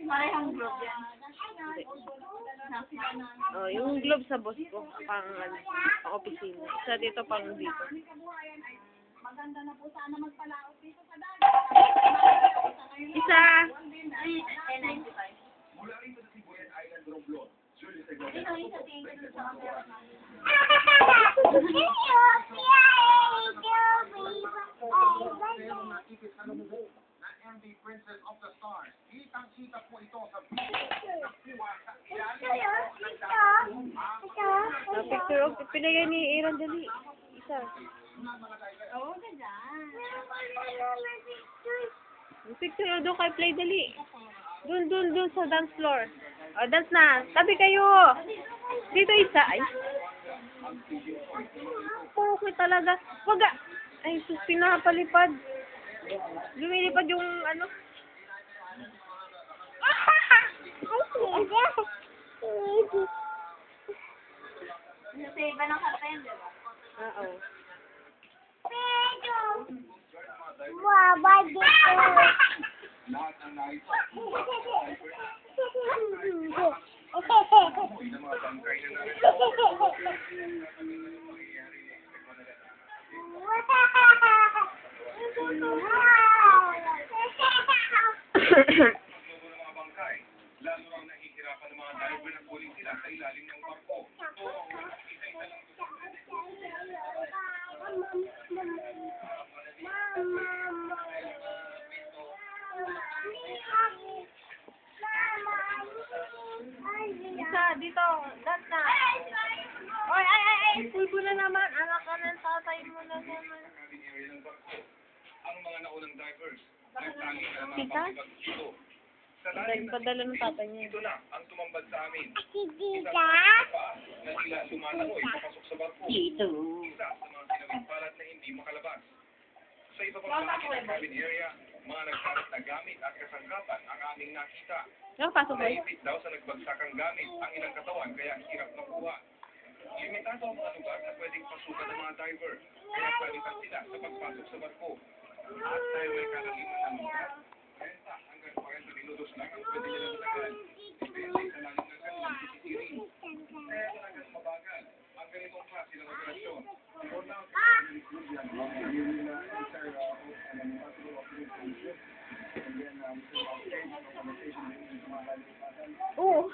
Parehong globe yan. Oh, yung globe sa boss ko, pang opisina. Isa dito, pang dito. Maganda na po sana magpalaot dito sa dagat. Isa! Mula rito sa Sibuyan Island, Romblon. Julie Segura. Na MV Princess of the Stars. Kitang-kita po ito sa Picture of, pinagay ni Aaron dali. Isa. Oo, ganda. Picture doon kay Play dali. Doon sa dance floor. O, dance na. Tabi kayo. Dito isa. Ay. Okay talaga. Wag ah. Ay, sus, pinapalipad. Lumilipad yung ano. Nasave ng karten, di ba? Oo. lahat ng nais. Yung mga bangkay na mga bangkay, lalo ang nahihirapan ng mga diver na kuling sila sa ilalim ng barko. Isa, dito. Dance na. Oy, ay. Pulbo na naman. Anak ka ng tatay mo na naman. Ang mga naunang divers, nagtangi na mga Tita? pagkibag dito. Sa lalim ng Padala ng tatay niya. ito na ang tumambad sa amin. Isa na sila lumalangoy papasok sa barko. Isa sa mga sinawing palat na hindi makalabas. Sa iba pang bahagi ng cabin area, mga nagkalat na gamit at kasangkapan ang aming nakita. Nakapasok ba? Naipit daw sa nagbagsakang gamit ang ilang katawan kaya hirap makuha. Limitado ang mga lugar na pwedeng pasukan ng mga diver, kaya palitan sila sa pagpasok sa barko. At dahil may kalaliman ng lugar, 30 hanggang 40 minutos lang ang pwede nila matagal. Depende sa lalim ng kanilang sisisiring. Kaya talagang mabagal ang ganitong klase ng operasyon. For now, Oo.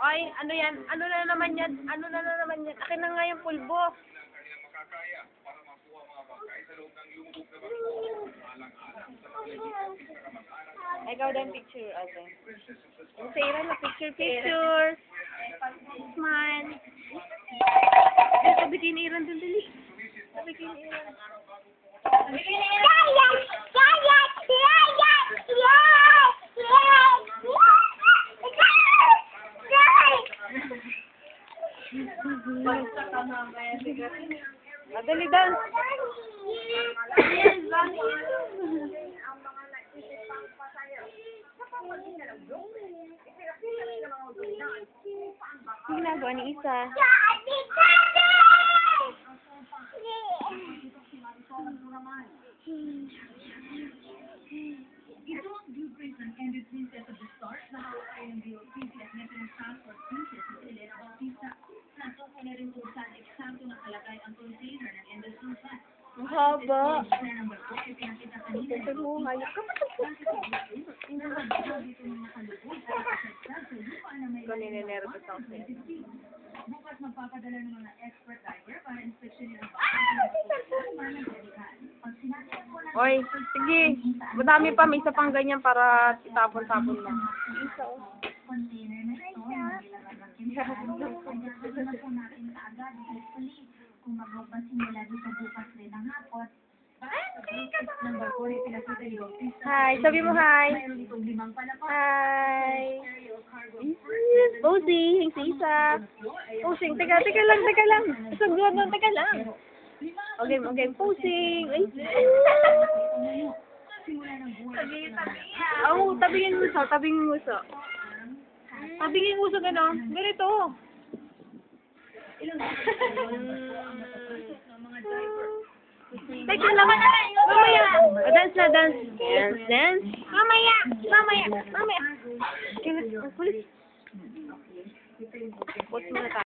Ay, ano yan? Ano na naman yan? Akin na nga yung pulbo. ng kanilang makakaya para makuha mga bangkay sa loob ng lumubog na barko. Alang-alang sa mga legit at kamag-anak. Ikaw din picture, ate. Yung Sarah na picture. Smile. Sabi kay ni Aaron dun dali. Sabi kay ni Aaron. Madali dance. Ginagawa ni Isa. Ito ang blueprint ng Ended Princess of the Stars na hawak ay ng DOTC at National Transport Princess sa Elena Bautista. Natukoy na rin kung saan eksakto nakalagay ang container ng Ended Princess. Ang haba. Na ng barko ay pinakita kanina. Ito mo, hayop ka. Kanina-nervous ako sa'yo. Bukas magpapadala ng mga expert diver para inspeksyonin ang bakit. Oy, sige. Madami pa. May isa pang ganyan para itapon-tapon mo. Isa, oh. Container na ito, nilagay ng chemical. Kaya na po natin kaagad, hopefully, kung magpapansin nila dito bukas rin ng hapon. Ng barko rin pinakita yung pista. Hi, sabi mo hi. Mayroon itong 5 palapag. Hi. Posing, si Isa. Posing, teka lang. Isang doon doon, teka lang. Okay, posing. Ay. Oo, tabingin mo sa, Tabingin mo sa gano'n. Ganito. Teka lang. Mamaya. O, dance na, dance. Dance, dance. Mamaya. Mamaya. Mamaya. Pulis. Pulis muna tayo.